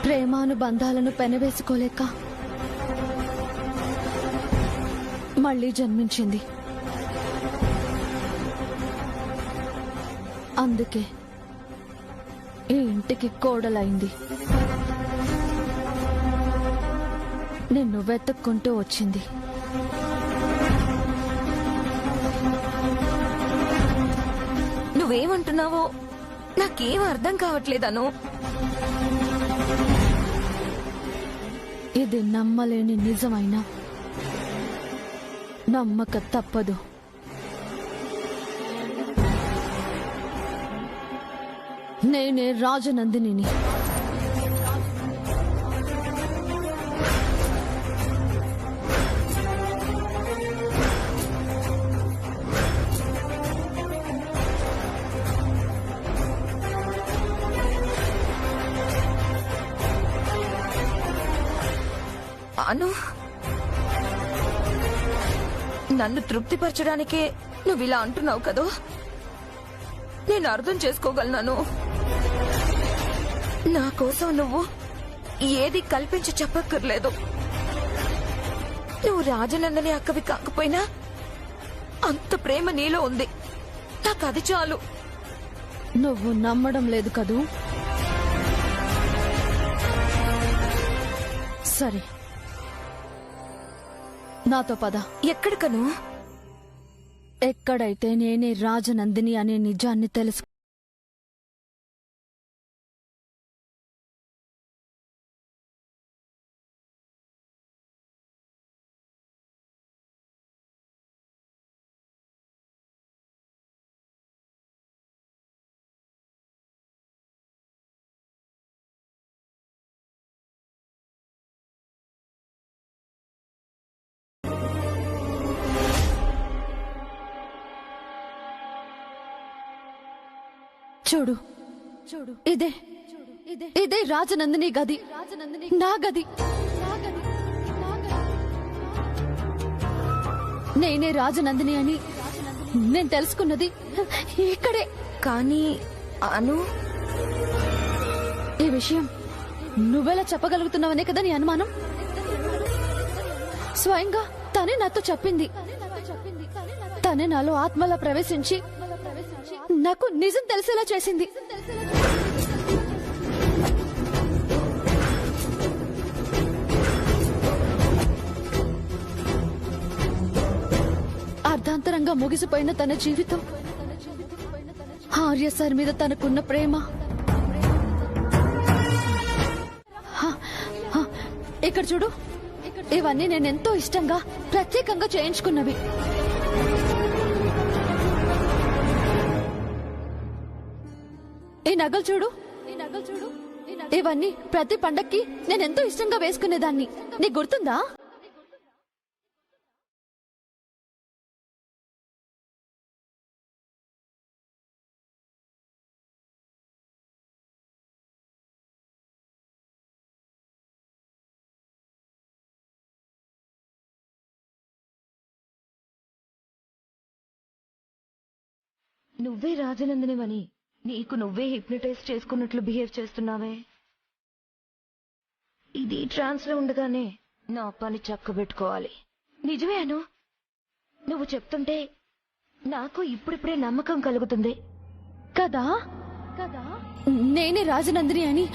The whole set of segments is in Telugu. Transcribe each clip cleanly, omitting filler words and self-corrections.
ప్రేమానుబంధాలను పెనవేసుకోలేక మళ్ళీ జన్మించింది. అందుకే ఈ ఇంటికి కోడలైంది. నిన్ను వెతుక్కుంటూ వచ్చింది. నువ్వేమంటున్నావో నాకేం అర్థం కావట్లేదను. ఇది నమ్మలేని నిజమైనా నమ్మక తప్పదు. నేనే రాజనందిని. అను, నన్ను తృప్తిపరచడానికే నువ్విలా అంటున్నావు కదూ. నేను అర్థం చేసుకోగలను. నా కోసం నువ్వు ఏది కల్పించి చెప్పక్కర్లేదు. నువ్వు రాజనందని అక్కవి కాకపోయినా అంత ప్రేమ నీలో ఉంది. నాకు అది చాలు. నువ్వు నమ్మడం లేదు కదూ. సరే, నాతో పద. ఎక్కడికను? ఎక్కడైతే నేనే రాజనందిని అనే నిజాన్ని తెలుసు. చూడు, ఇదే ఇదే రాజనందిని గది. నా గది. నేనే రాజనందిని అని నేను తెలుసుకున్నది ఇక్కడే. కానీ అను, ఈ విషయం నువ్వెలా చెప్పగలుగుతున్నావనే కదా నీ అనుమానం. స్వయంగా తనే నాతో చెప్పింది. తనే నాలో ఆత్మలా ప్రవేశించి నాకు నిజం తెలిసేలా చేసింది. అర్ధాంతరంగా ముగిసిపోయిన తన జీవితం, ఆర్య సార్ మీద తనకున్న ప్రేమ, ఇక్కడ చూడు, ఇవన్నీ నేనెంతో ఇష్టంగా ప్రత్యేకంగా చేయించుకున్నవి. ఈ నగలు చూడు, ఇవన్నీ ప్రతి పండక్కి నేనెంతో ఇష్టంగా వేసుకునేదాన్ని. నీకు గుర్తుందా? నువ్వే రాజనందినివని నీకు నువ్వే హిప్నటైజ్ చేసుకున్నట్లు బిహేవ్ చేస్తున్నావే. ఇది ట్రాన్స్ లో ఉండగానే నా పని చక్కబెట్టుకోవాలి. నిజమే అను, నువ్వు చెప్తుంటే నాకు ఇప్పుడిప్పుడే నమ్మకం కలుగుతుంది కదా. నేనే రాజనందిని అని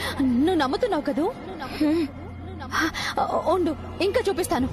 నువ్వు నమ్ముతున్నావు కదూ. ఉండు, ఇంకా చూపిస్తాను.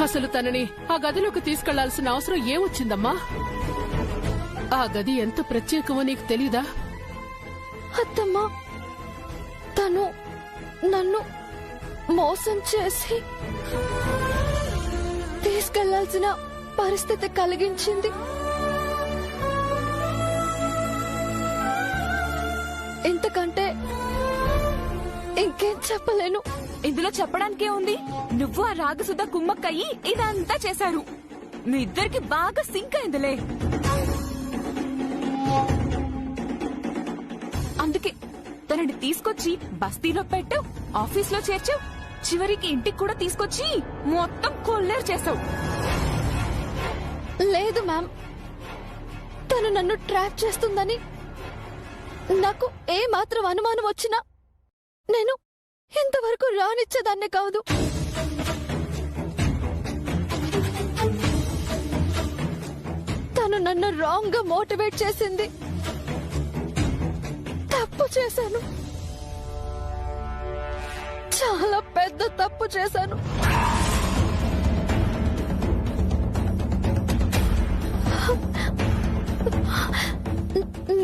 అసలు తనని ఆ గదిలోకి తీసుకెళ్లాల్సిన అవసరం ఏమొచ్చిందమ్మా? ఆ గది ఎంత ప్రత్యేకమో నీకు తెలీదా? అత్తమ్మా, తను నన్ను మోసం చేసి తీసుకెళ్లాల్సిన పరిస్థితి కలిగించింది. ఇంకేం చెప్పలేను. ఇందులో చెప్పడానికే ఉంది. నువ్వు ఆ రాగసుధ కుమ్మక్కయ్యి ఇదంతా చేశారు. మీ ఇద్దరికి బాగా సింక్ అయిందిలే. అందుకే తనని తీసుకొచ్చి బస్తీలో పెట్టావు, ఆఫీస్లో చేర్చావు, చివరికి ఇంటికి కూడా తీసుకొచ్చి మొత్తం కొల్లేరు చేసావు. లేదు మ్యామ్, తను నన్ను ట్రాప్ చేస్తుందని నాకు ఏ మాత్రం అనుమానం వచ్చినా నేను ఇంతవరకు రానిచ్చేదాన్నే కాదు. తను నన్ను రాంగ్ గా మోటివేట్ చేసింది. తప్పు చేశాను, చాలా పెద్ద తప్పు చేశాను.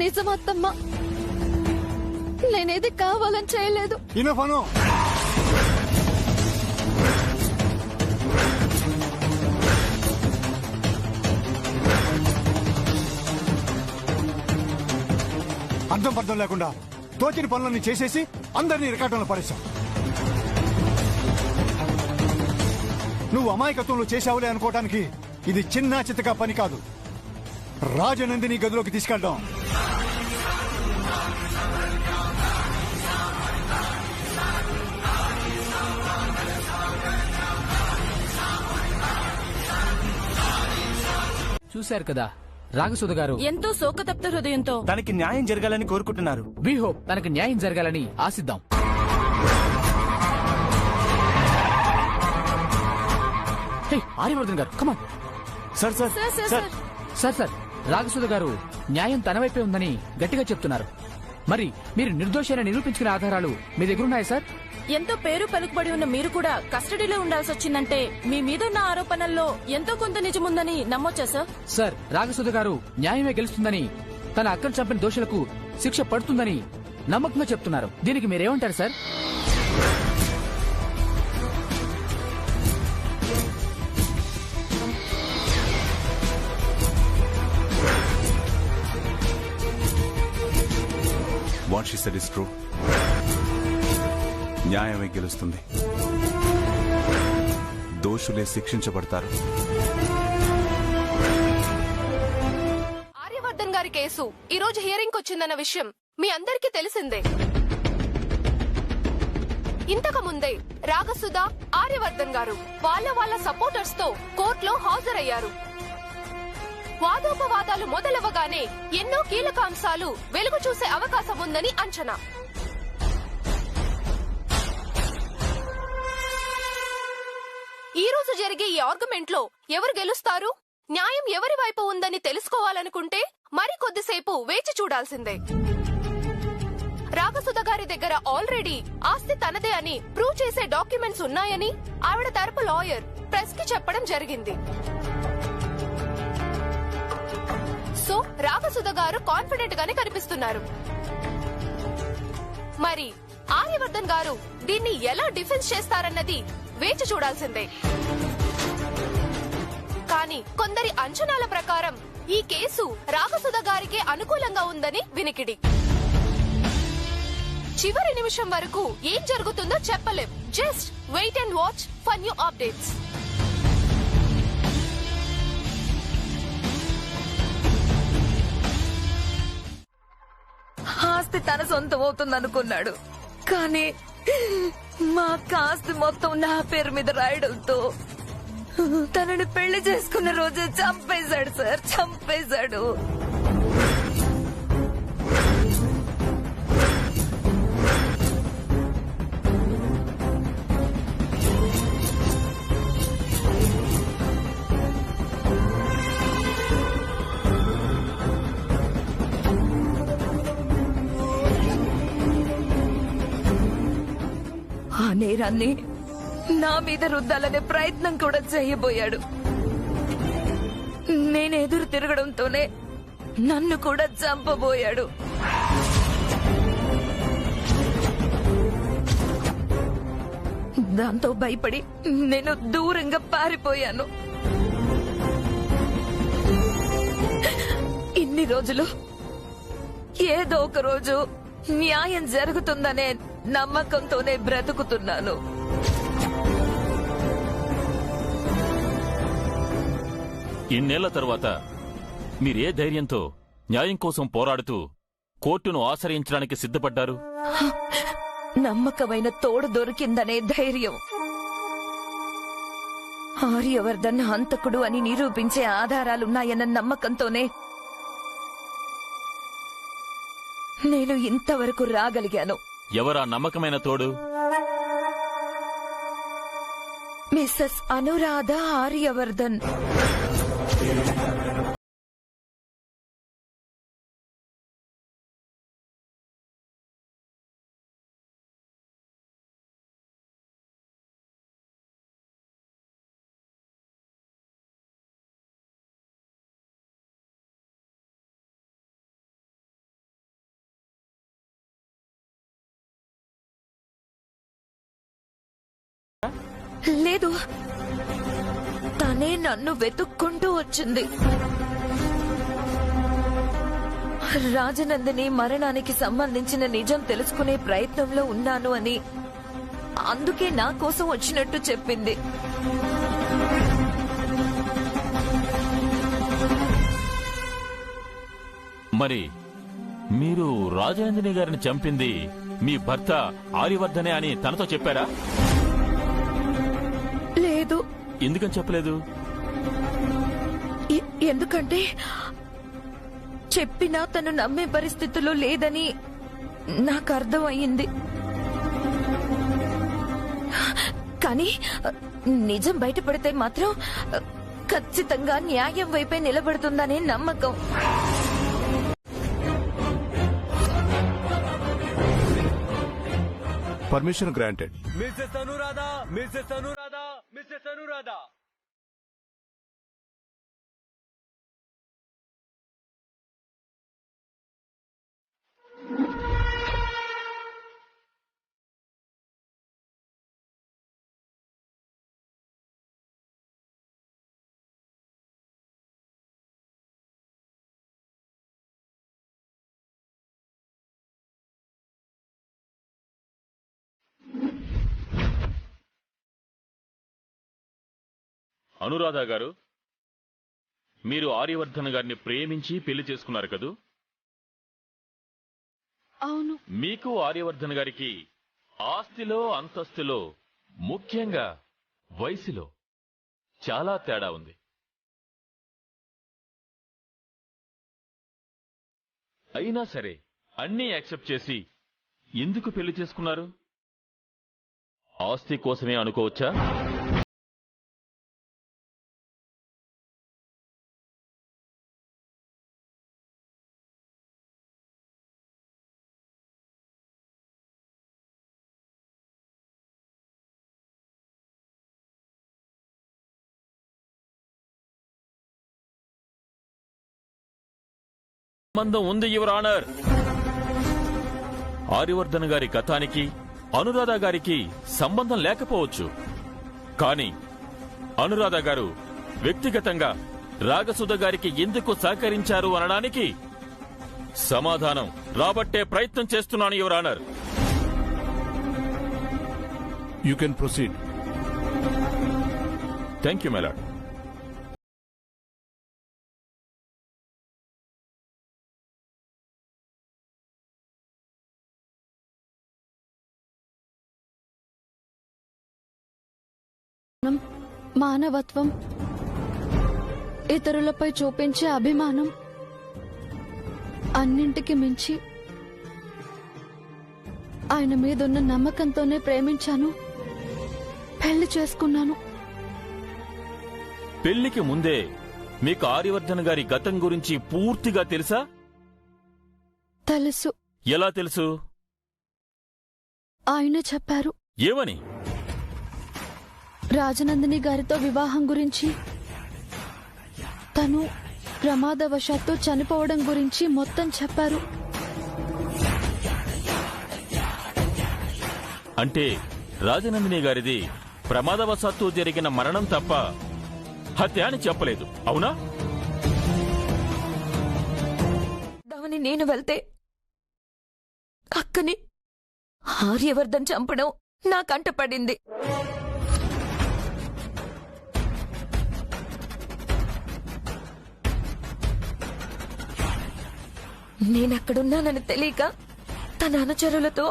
నిజమత్తమ్మా, నేనేది కావాలని చేయలేదు. అర్థం పర్థం లేకుండా తోచిన పనులన్నీ చేసేసి అందరినీ రికార్డులో పడేశావు. నువ్వు అమాయకత్వంలో చేశావులే అనుకోవడానికి ఇది చిన్న చిత్తగా పని కాదు. రాజనందిని గదిలోకి తీసుకెళ్దాం. చూశారు కదా, రాగసుధ గారు ఎంతో శోకతప్త హృదయంతో తనకి న్యాయం జరగాలని కోరుకుంటున్నారు. వి హోప్ తనకు న్యాయం జరగాలని ఆశిద్దాం. హే, ఆర్యవర్ధన్ గారు, come on. Sir sir sir sir sir, Ragasudha గారు న్యాయం తన వైపే ఉందని గట్టిగా చెప్తున్నారు. మరి మీరు నిర్దోషాన్ని నిరూపించుకునే ఆధారాలు మీ దగ్గర ఉన్నాయా సార్? ఎంతో పేరు పలుకుబడి ఉన్న మీరు కూడా కస్టడీలో ఉండాల్సి వచ్చిందంటే మీ మీద ఉన్న ఆరోపణల్లో ఎంతో కొంత నిజముందని నమ్మొచ్చా సార్? సార్, రాగసుధ గారు న్యాయమే గెలుస్తుందని, తన అక్కను చంపిన దోషులకు శిక్ష పడుతుందని నమ్మకంగా చెప్తున్నారు. దీనికి మీరేమంటారు sir? What she said is true. న్యాయమే గెలుస్తుంది. దోషులే శిక్షించబడతారు. ఆర్యవర్ధన్ గారి కేసు ఈ రోజు హియరింగ్ వచ్చిందన్న విషయం మీ అందరికీ తెలిసిందే. ఇంతకు ముందే రాగసుధ, ఆర్యవర్ధన్ గారు వాళ్ళ సపోర్టర్స్ తో కోర్టులో హాజరయ్యారు. వాదోపవాదాలు మొదలవగానే ఎన్నో కీలక అంశాలు వెలుగు చూసే అవకాశం ఉందని అంచనా. ఈ రోజు జరిగే ఈ ఆర్గ్యుమెంట్ లో ఎవరు గెలుస్తారు, న్యాయం ఎవరి వైపు ఉందని తెలుసుకోవాలనుకుంటే మరి కొద్దిసేపు వేచి చూడాల్సిందే. రాగసుధ గారి దగ్గర ఆల్రెడీ ఆస్తి తనదే అని ప్రూవ్ చేసే డాక్యుమెంట్స్ ఉన్నాయని ఆవిడ తరపు లాయర్ ప్రెస్ కి చెప్పడం జరిగింది. సో రాగసుధ గారు కాన్ఫిడెంట్ గానే కనిపిస్తున్నారు. మరి ఆర్యవర్ధన్ గారు దీన్ని ఎలా డిఫెన్స్ చేస్తారన్నది వేచి చూడాల్సిందే. కానీ కొందరి అంచనాల ప్రకారం ఈ కేసు రాగసుధ గారికే అనుకూలంగా ఉందని వినికిడి. చివరి నిమిషం వరకు ఏం జరుగుతుందో చెప్పలేం. Just wait and watch for new updates. ఆస్తి తన సొంతం అవుతుందనుకున్నాడు, కానీ మా కాస్త మొత్తం నా పేరు మీద రాయడంతో తనని పెళ్లి చేసుకున్న రోజే చంపేశాడు సార్, చంపేశాడు. ఆ నేరాన్ని నా మీద రుద్దాలనే ప్రయత్నం కూడా చేయబోయాడు. నేనెదురు తిరగడంతోనే నన్ను కూడా చంపబోయాడు. దాంతో భయపడి నేను దూరంగా పారిపోయాను. ఇన్ని రోజులు ఏదో ఒక రోజు న్యాయం జరుగుతుందనే నమ్మకంతోనే బ్రతుకుతున్నాను. ఇన్నేళ్ల తరువాత మీరే ధైర్యంతో న్యాయం కోసం పోరాడుతూ కోర్టును ఆశ్రయించడానికి సిద్ధపడ్డారు? నమ్మకమైన తోడు దొరికిందనే ధైర్యం. ఆర్యవర్ధన్ హంతకుడు అని నిరూపించే ఆధారాలున్నాయన్న నమ్మకంతోనే నేను ఇంతవరకు రాగలిగాను. ఎవరా నమ్మకమైన తోడు? మిస్సెస్ అనురాధ ఆర్యవర్ధన్. లేదు, తనే నన్ను వెతుక్కుంటూ వచ్చింది. రాజనందిని మరణానికి సంబంధించిన నిజం తెలుసుకునే ప్రయత్నంలో ఉన్నాను అని, అందుకే నా కోసం వచ్చినట్టు చెప్పింది. మరి మీరు రాజనందిని గారిని చంపింది మీ భర్త ఆర్యవర్ధనే అని తనతో చెప్పారా? లేదు. ఎందుకని చెప్పలేదు? ఎందుకంటే చెప్పినా తను నమ్మే పరిస్థితుల్లో లేదని నాకు అర్థం అయింది. కానీ నిజం బయటపడితే మాత్రం ఖచ్చితంగా న్యాయం వైపే నిలబడుతుందనే నమ్మకం. Permission granted. Mrs Anuradha, Mrs Anuradha, Mrs Anuradha. Anuradha గారు, మీరు ఆర్యవర్ధన్ గారిని ప్రేమించి పెళ్లి చేసుకున్నారు కదూ? అవును. మీకు ఆర్యవర్ధన్ గారికి ఆస్తిలో, అంతస్తులో, ముఖ్యంగా వయసులో చాలా తేడా ఉంది. అయినా సరే అన్నీ యాక్సెప్ట్ చేసి ఎందుకు పెళ్లి చేసుకున్నారు? ఆస్తి కోసమే అనుకోవచ్చా? సంబంధం ఉంది యువర్ ఆనర్. ఆర్యవర్ధన్ గారి గతానికి అనురాధ గారికి సంబంధం లేకపోవచ్చు. కానీ అనురాధ గారు వ్యక్తిగతంగా రాగసుధ గారికి ఎందుకు సహకరించారు అనడానికి సమాధానం రాబట్టే ప్రయత్నం చేస్తున్నాను your honour. You can proceed. Thank you my lord. మానవత్వం, ఇతరులపై చూపించే అభిమానం, అన్నింటికి మించి ఆయన మీదున్న నమ్మకంతోనే ప్రేమించాను, పెళ్లి చేసుకున్నాను. పెళ్లికి ముందే మీకు ఆర్యవర్ధన్ గారి గతం గురించి పూర్తిగా తెలుసా? తెలుసు. ఎలా తెలుసు? ఆయనే చెప్పారు. ఏమని? రాజనందిని గారితో వివాహం గురించి, తను ప్రమాదవశాత్తు చనిపోవడం గురించి మొత్తం చెప్పారు. అంటే రాజనందిని గారిది ప్రమాదవశాత్తు జరిగిన మరణం తప్ప హత్య అని చెప్పలేదు, అవునా? దాని నేను వెళ్తే అక్కని ఆర్యవర్ధన్ చంపడం నా కంట పడింది. నేనక్కడున్నానని తెలియక తన అనుచరులతో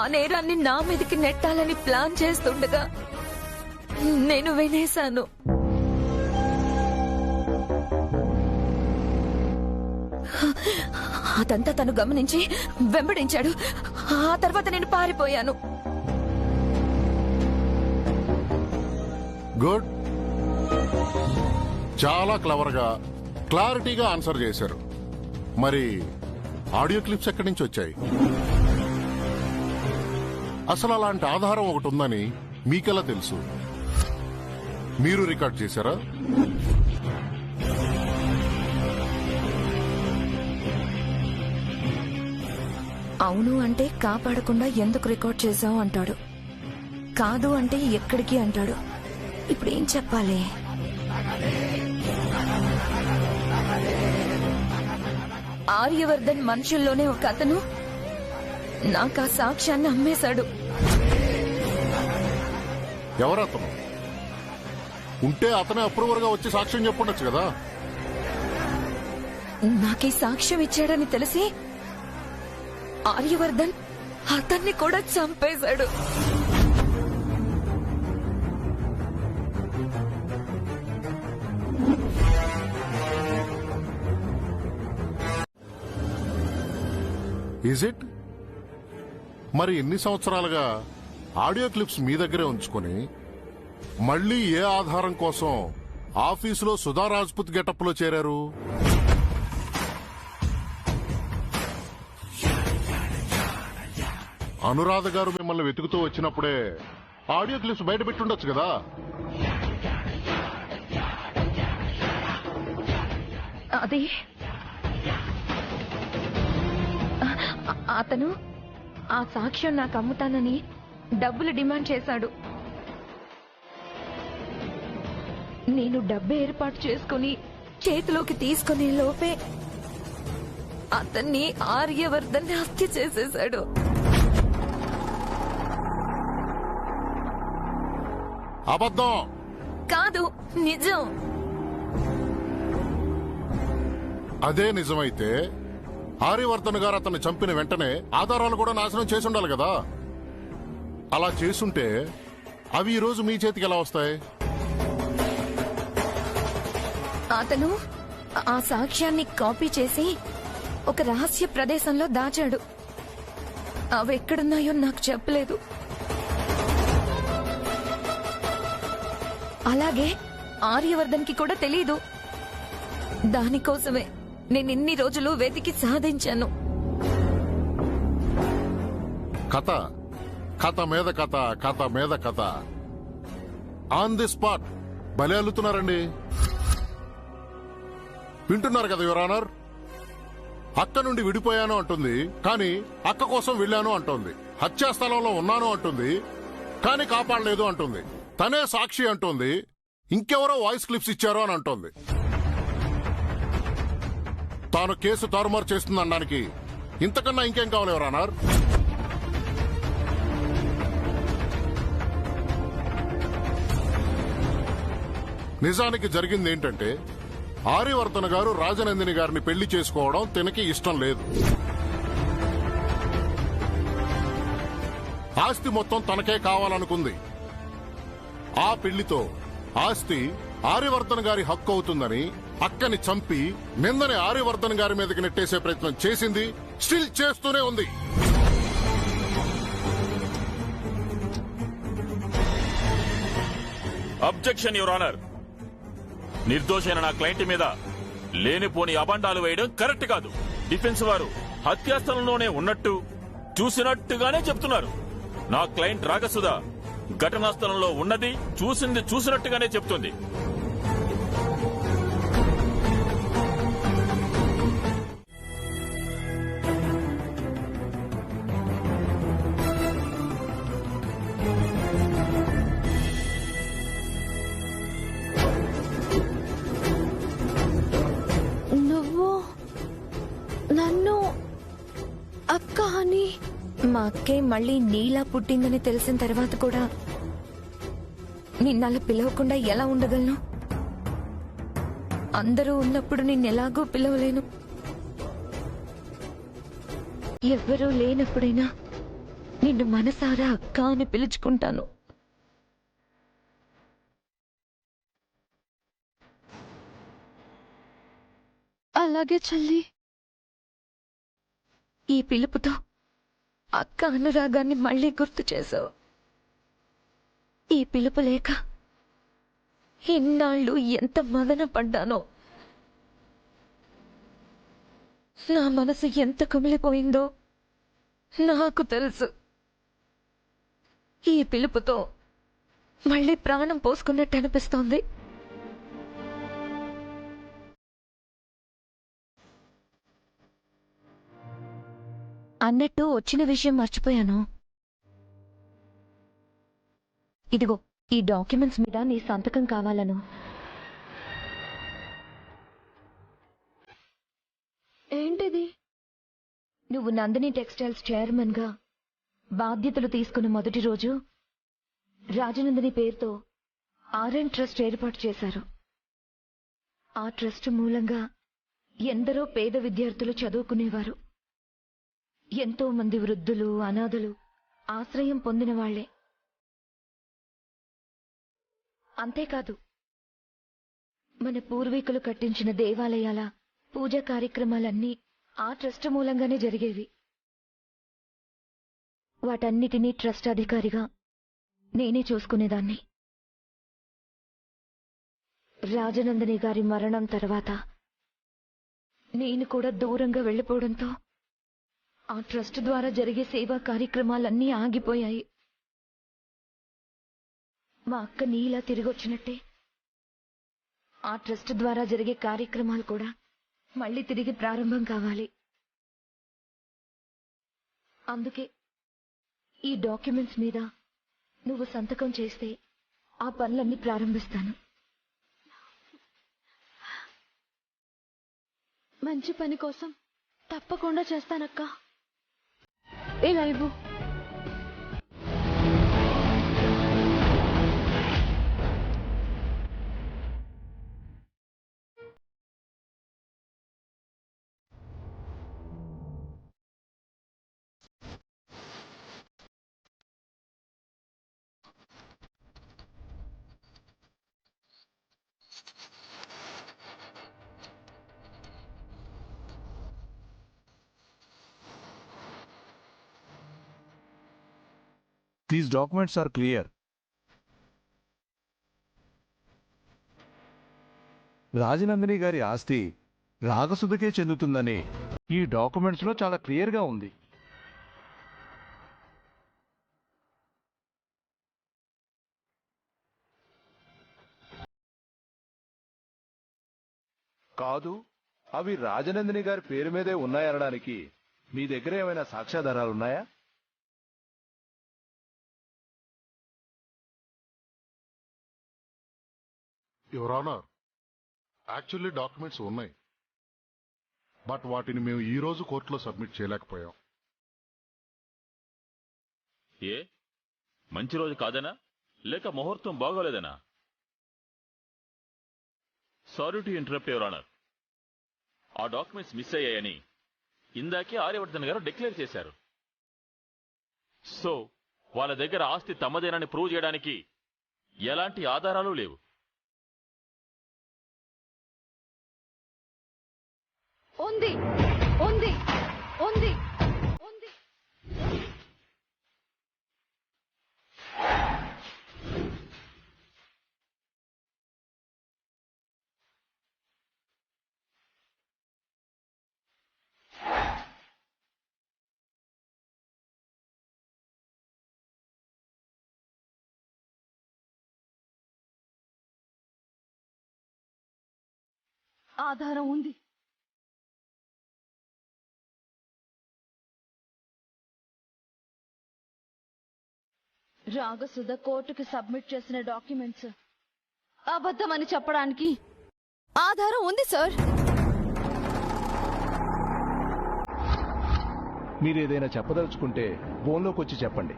ఆ నేరాన్ని నా మీదకి నెట్టాలని ప్లాన్ చేస్తుండగా నేను వినేశాను. అదంతా తను గమనించి వెంబడించాడు. ఆ తర్వాత నేను పారిపోయాను. గుడ్, చాలా క్లవర్ గా క్లారిటీగా ఆన్సర్ చేశారు. మరి ఆడియో క్లిప్స్ ఎక్కడి నుంచి వచ్చాయి? అసలు అలాంటి ఆధారం ఒకటి ఉందని మీకెలా తెలుసు? మీరు రికార్డ్ చేశారా? అవును అంటే కాపాడకుండా ఎందుకు రికార్డ్ చేశావు అంటాడు. కాదు అంటే ఎక్కడికి అంటాడు. ఇప్పుడు ఏం చెప్పాలి? ఆర్యవర్ధన్ మనుషుల్లోనే ఒక అతను నాకు ఆ సాక్ష్యాన్ని అమ్మేశాడు. ఎవరతను? ఉంటే అతనే అప్రూవర్ గా వచ్చి సాక్ష్యం చెప్పుండొచ్చు కదా. నాకీ సాక్ష్యం ఇచ్చాడని తెలిసి ఆర్యవర్ధన్ అతన్ని కూడా చంపేశాడు. Is it? మరి ఎన్ని సంవత్సరాలుగా ఆడియో క్లిప్స్ మీ దగ్గరే ఉంచుకొని మళ్ళీ ఏ ఆధారం కోసం ఆఫీసులో సుధా రాజ్పుత్ గెటప్ లో చేరారు? అనురాధ గారు మిమ్మల్ని వెతుకుతూ వచ్చినప్పుడే ఆడియో క్లిప్స్ బయట పెట్టుండొచ్చు కదా. అది అతను ఆ సాక్ష్యం నాకు అమ్ముతానని డబ్బులు డిమాండ్ చేశాడు. నేను డబ్బు ఏర్పాటు చేసుకుని చేతిలోకి తీసుకునే లోపే అతన్ని ఆర్యవర్ధన్ హత్య చేసేశాడు. అబద్ధం కాదు, నిజం. అదే నిజమైతే ఆర్యవర్ధన్ గారు అతన్ని చంపిన వెంటనే ఆధారాలు కూడా నాశనం చేసి ఉండాలి కదా. అలా చేసుంటే అవి ఈ రోజు మీ చేతికి ఎలా వస్తాయి? అతను ఆ సాక్ష్యాన్ని కాపీ చేసి ఒక రహస్య ప్రదేశంలో దాచాడు. అవి ఎక్కడున్నాయో నాకు చెప్పలేదు. అలాగే ఆర్యవర్ధన్ కి కూడా తెలీదు. దానికోసమే నేను ఇన్ని రోజులు వెతికి సాధించాను. కథ కథ మీద కథ, కథ మీద కథ. ఆన్ ది స్పాట్ బలి అల్లుతున్నారండి. వింటున్నారు కదా యువర్ ఆనర్? అక్క నుండి విడిపోయాను అంటుంది, కానీ అక్క కోసం వెళ్ళాను అంటోంది. హత్యా స్థలంలో ఉన్నాను అంటుంది, కానీ కాపాడలేదు అంటుంది. తనే సాక్షి అంటోంది, ఇంకెవరో వాయిస్ క్లిప్స్ ఇచ్చారో అని అంటోంది. తాను కేసు తారుమారు చేస్తుందనడానికి ఇంతకన్నా ఇంకేం కావాలి యువర్ ఆనర్? నిజానికి జరిగింది ఏంటంటే ఆర్యవర్ధన్ గారు రాజనందిని గారిని పెళ్లి చేసుకోవడం తనకి ఇష్టం లేదు. ఆస్తి మొత్తం తనకే కావాలనుకుంది. ఆ పెళ్లితో ఆస్తి ఆర్యవర్ధన్ గారి హక్కు అవుతుందని అక్కని చంపి నిందని ఆర్యవర్ధన్ గారి మీదకి నెట్టేసే ప్రయత్నం చేసింది. స్టిల్ చేస్తూనే ఉంది. Objection your honour. నిర్దోషైన నా క్లయింట్ మీద లేనిపోని అబండాలు వేయడం కరెక్ట్ కాదు. డిఫెన్స్ వారు హత్యాస్థలంలోనే ఉన్నట్టు చూసినట్టుగానే చెప్తున్నారు. నా క్లయింట్ రాగసుధ ఘటనా స్థలంలో ఉన్నది చూసింది చూసినట్టుగానే చెప్తుంది. నువ్వు నన్ను అక్క అని మా అక్కే మళ్ళీ నీలా పుట్టిందని తెలిసిన తర్వాత కూడా నిన్నలా పిలవకుండా ఎలా ఉండగలను? అందరూ ఉన్నప్పుడు నిన్నెలాగూ పిలవలేను. ఎవ్వరూ లేనప్పుడైనా నిన్ను మనసారా అక్క అని పిలుచుకుంటాను. అలాగే చెల్లి. ఈ పిలుపుతో అక్క అనురాగాన్ని మళ్ళీ గుర్తు చేశావు. ఈ పిలుపు లేక ఇన్నాళ్ళు ఎంత మదన పడ్డానో, నా మనసు ఎంత కుమిలిపోయిందో నాకు తెలుసు. ఈ పిలుపుతో మళ్ళీ ప్రాణం పోసుకున్నట్టు అనిపిస్తోంది. అన్నట్టు వచ్చిన విషయం మర్చిపోయాను. ఇదిగో ఈ డాక్యుమెంట్స్ మీద నీ సంతకం కావాలను. ఏంటిది? నువ్వు నందిని టెక్స్టైల్స్ చైర్మన్ గా బాధ్యతలు తీసుకున్న మొదటి రోజు రాజనందిని పేరుతో ఆర్ఎన్ ట్రస్ట్ ఏర్పాటు చేశారు. ఆ ట్రస్ట్ మూలంగా ఎందరో పేద విద్యార్థులు చదువుకునేవారు. ఎంతో మంది వృద్ధులు, అనాథలు ఆశ్రయం పొందిన వాళ్లే. అంతేకాదు, మన పూర్వీకులు కట్టించిన దేవాలయాల పూజా కార్యక్రమాలన్నీ ఆ ట్రస్ట్ మూలంగానే జరిగేవి. వాటన్నిటినీ ట్రస్ట్ అధికారిగా నేనే చూసుకునేదాన్ని. రాజనందిని గారి మరణం తర్వాత నేను కూడా దూరంగా వెళ్లిపోవడంతో ఆ ట్రస్ట్ ద్వారా జరిగే సేవా కార్యక్రమాలన్నీ ఆగిపోయాయి. మా అక్క నీలా తిరిగొచ్చినట్టే ఆ ట్రస్ట్ ద్వారా జరిగే కార్యక్రమాలు కూడా మళ్ళీ తిరిగి ప్రారంభం కావాలి. అందుకే ఈ డాక్యుమెంట్స్ మీద నువ్వు సంతకం చేస్తే ఆ పనులన్నీ ప్రారంభిస్తాను. మంచి పని కోసం తప్పకుండా చేస్తానక్క. ఇలా ఇవ్వు. These documents are clear. Rajanandini గారి ఆస్తి రాగసుధకే చెందుతుందని ఈ డాక్యుమెంట్స్ లో చాలా క్లియర్ గా ఉంది. కాదు, అవి రాజనందిని గారి పేరు మీదే ఉన్నాయనడానికి మీ దగ్గర ఏమైనా సాక్ష్యాధారాలున్నాయా? యువర్ ఆనర్, యాక్చువల్లీ డాక్యుమెంట్స్ ఉన్నాయి, బట్ వాటిని మేము ఈ రోజు కోర్టులో సబ్మిట్ చేయలేకపోయాం. ఏ మంచి రోజు కాదనా, లేక ముహూర్తం బాగోలేదనా? Sorry to interrupt your honour. ఆ డాక్యుమెంట్స్ మిస్ అయ్యాయని ఇందాకే ఆర్యవర్ధన్ గారు డిక్లేర్ చేశారు. సో వాళ్ళ దగ్గర ఆస్తి తమదేనని ప్రూవ్ చేయడానికి ఎలాంటి ఆధారాలు లేవు. ఉంది ఉంది ఉంది ఉంది. ఆధారం ఉంది. రాగసుధ కోర్టుకి సబ్మిట్ చేసిన డాక్యుమెంట్స్ అబద్ధమని చెప్పడానికి ఆధారం ఉంది సార్. మీరేదైనా చెప్పదలుచుకుంటే ఫోన్లోకి వచ్చి చెప్పండి.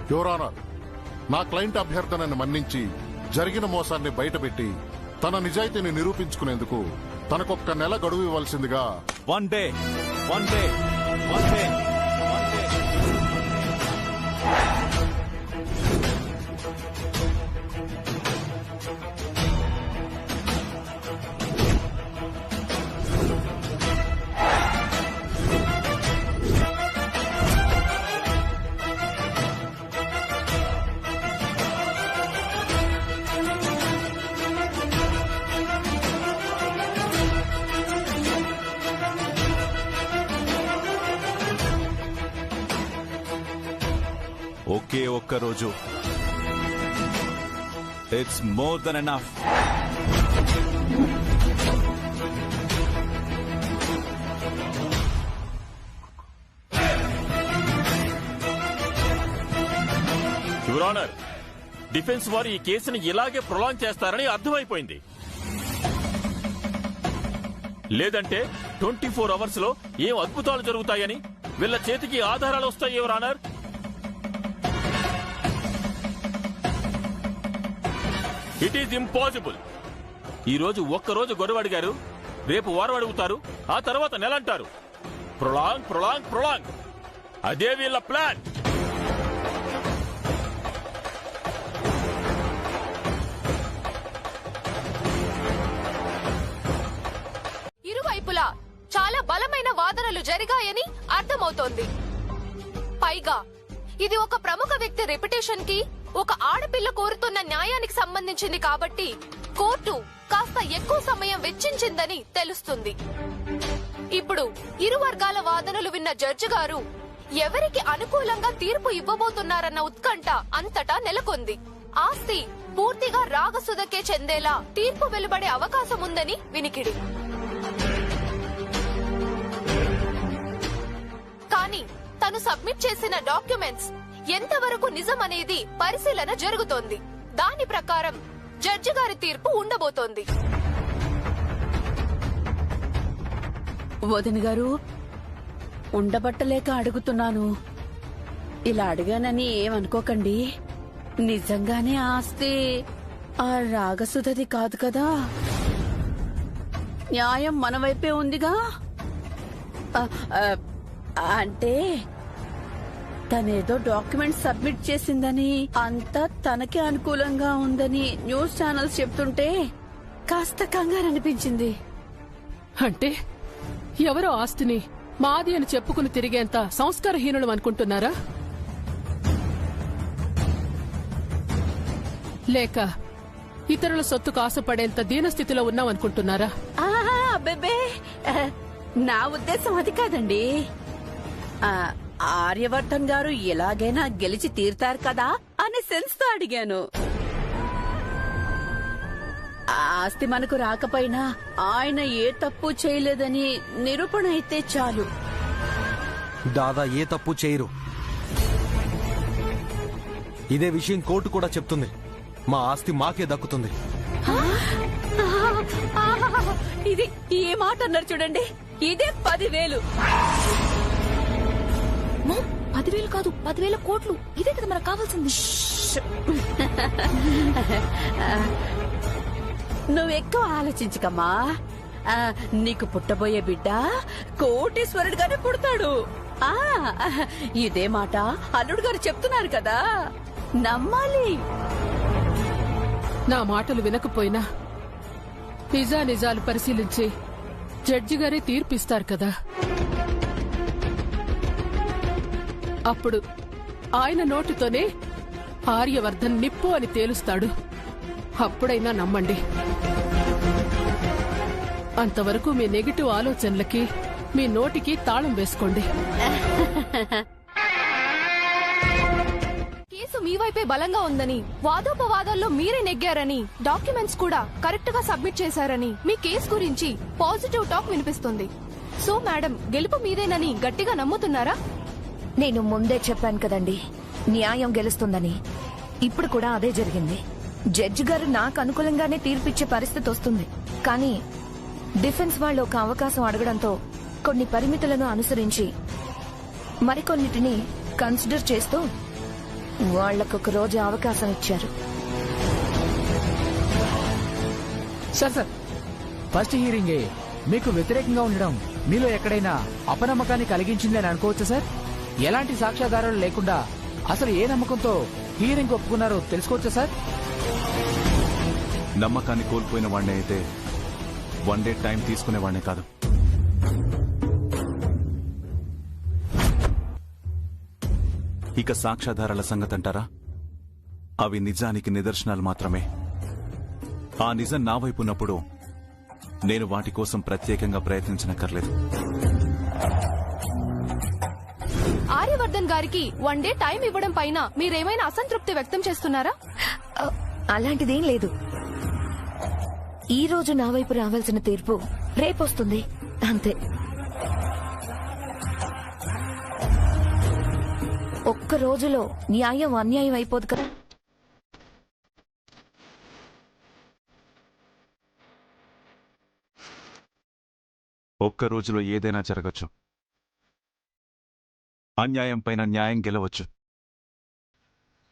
యువర్ ఆనర్, నా క్లయింట్ అభ్యర్థనని మన్నించి జరిగిన మోసాన్ని బయటపెట్టి తన నిజాయితీని నిరూపించుకునేందుకు తనకొక్క నెల గడువు ఇవ్వాల్సిందిగా. One day. ఒకే ఒక్క రోజు. It's more than enough. Your honour, defence వారు ఈ కేసుని ఇలాగే ప్రొలాంగ్ చేస్తారని అర్థమైపోయింది. లేదంటే 24 అవర్స్ లో ఏం అద్భుతాలు జరుగుతాయని, వీళ్ళ చేతికి ఆధారాలు వస్తాయి. Your honour, it is impossible. ఈ రోజు ఒక్కరోజు గొడవ అడిగారు, రేపు వారం అడుగుతారు, ఆ తర్వాత నెల అంటారు. ప్రొలాంగ్. అదే వీళ్ళ ప్లాన్. ఇరువైపులా చాలా బలమైన వాదనలు జరిగాయని అర్థమవుతోంది. పైగా ఇది ఒక ప్రముఖ వ్యక్తి రెప్యుటేషన్ కి, ఒక ఆడపిల్ల కోరుతున్న న్యాయానికి సంబంధించింది కాబట్టి కోర్టు కాస్త ఎక్కువ సమయం వెచ్చించిందని తెలుస్తుంది. ఇప్పుడు ఇరు వర్గాల వాదనలు విన్న జడ్జి గారు ఎవరికి అనుకూలంగా తీర్పు ఇవ్వబోతున్నారన్న ఉత్కంఠ అంతటా నెలకొంది. ఆస్తి పూర్తిగా రాగసుధకే చెందేలా తీర్పు వెలువడే అవకాశం ఉందని వినికిడి. కానీ తను సబ్మిట్ చేసిన డాక్యుమెంట్స్ ఎంతవరకు నిజమనేది పరిశీలన జరుగుతోంది. దాని ప్రకారం జడ్జి గారి తీర్పు ఉండబోతోంది. వదిన గారు, ఉండబట్టలేక అడుగుతున్నాను. ఇలా అడిగానని ఏమనుకోకండి. నిజంగానే ఆస్తి ఆ రాగసుధది కాదు కదా. న్యాయం మన వైపే ఉందిగా. అంటే తనేదో డాక్యుమెంట్ సబ్మిట్ చేసిందని, అంతా తనకే అనుకూలంగా ఉందని న్యూస్ ఛానల్స్ చెప్తుంటే కాస్త కంగారు అనిపించింది. అంటే ఎవరో ఆస్తిని మాది అని చెప్పుకుని తిరిగేంత సంస్కారహీనులం అనుకుంటున్నారా? లేక ఇతరుల సొత్తుకు ఆశపడేంత దీనస్థితిలో ఉన్నామనుకుంటున్నారా? బెబే, నా ఉద్దేశం అది కాదండి. ఆర్యవర్ధన్ గారు ఎలాగైనా గెలిచి తీరుతారు కదా అనే సెన్స్ తో అడిగాను. ఆస్తి మనకు రాకపోయినా ఆయన ఏ తప్పు చేయలేదని నిరూపణ అయితే చాలు. దాదా ఏ తప్పు చేయరు. ఇదే విషయం కోర్టు కూడా చెప్తుంది. మా ఆస్తి మాకే దక్కుతుంది. ఇది ఏ మాట అన్నారు చూడండి. ఇదే 10,000. 10,000 కాదు, 10,000 కోట్లు. ఇదే కదా మనకు కావాల్సింది. నువ్వెక్కువ ఆలోచించకమ్మా. నీకు పుట్టబోయే బిడ్డ కోటీశ్వరుడుగానే పుడతాడు. ఇదే మాట అల్లుడు గారు చెప్తున్నారు కదా, నమ్మాలి. నా మాటలు వినకపోయినా నిజానిజాలు పరిశీలించి జడ్జి గారే తీర్పిస్తారు కదా. అప్పుడు ఆయన నోటితోనే ఆర్యవర్ధన్ నిప్పు అని తేలుస్తాడు. అప్పుడైనా నమ్మండి. అంతవరకు మీ నెగిటివ్ ఆలోచనలకి మీ నోటికి తాళం వేసుకోండి. కేసు మీ వైపే బలంగా ఉందని, వాదోపవాదాల్లో మీరే నెగ్గారని, డాక్యుమెంట్స్ కూడా కరెక్ట్ గా సబ్మిట్ చేశారని మీ కేసు గురించి పాజిటివ్ టాక్ వినిపిస్తుంది. సో మేడం, గెలుపు మీదేనని గట్టిగా నమ్ముతున్నారా? నేను ముందే చెప్పాను కదండి, న్యాయం గెలుస్తుందని. ఇప్పుడు కూడా అదే జరిగింది. జడ్జి గారు నాకు అనుకూలంగానే తీర్పిచ్చే పరిస్థితి వస్తుంది. కానీ డిఫెన్స్ వాళ్ళు ఒక అవకాశం అడగడంతో కొన్ని పరిమితులను అనుసరించి మరికొన్నిటిని కన్సిడర్ చేస్తూ వాళ్లకొక రోజు అవకాశం ఇచ్చారు. సార్ ఫస్ట్ హియరింగే మీకు వ్యతిరేకంగా ఉండడం మీలో ఎక్కడైనా అపనమ్మకాన్ని కలిగించిందని అనుకోవచ్చా సార్? ఎలాంటి సాక్ష్యాధారాలు లేకుండా అసలు ఏ నమ్మకంతో హియరింగ్ ఒప్పుకున్నారో తెలుసుకోవచ్చా సార్? నమ్మకాన్ని కోల్పోయిన వాడిని అయితే 1 డే టైం తీసుకునేవాడినే కాదు. ఇక సాక్ష్యాధారాల సంగతి అంటారా? అవి నిజానికి నిదర్శనాలు మాత్రమే. ఆ నిజం నా వైపు ఉన్నప్పుడు నేను వాటి కోసం ప్రత్యేకంగా ప్రయత్నించనక్కర్లేదు. ఆర్యవర్ధన్ గారికి 1 డే టైం ఇవ్వడం పైన మీరేమైనా అసంతృప్తి వ్యక్తం చేస్తున్నారా? అలాంటిదేం లేదు. ఈ రోజు నా వైపు రావాల్సిన తీర్పు రేపొస్తుంది, అంతే. ఒక్క రోజులో న్యాయం అన్యాయం అయిపోదు కదా. ఒక్క రోజులో ఏదైనా జరగచ్చు. అన్యాయం పైన న్యాయం గెలవచ్చు.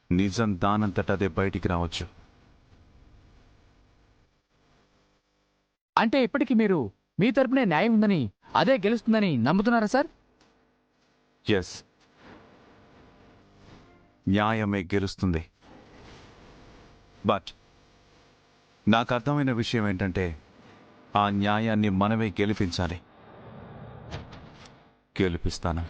నిజం దానంతటదే బయటికి రావచ్చు. అంటే ఇప్పటికి మీరు మీ తరపునే న్యాయం ఉందని, అదే గెలుస్తుందని నమ్ముతున్నారా సార్? ఎస్, న్యాయమే గెలుస్తుంది. బట్ నాకు అర్థమైన విషయం ఏంటంటే, ఆ న్యాయాన్ని మనమే గెలిపించాలి. గెలిపిస్తాను.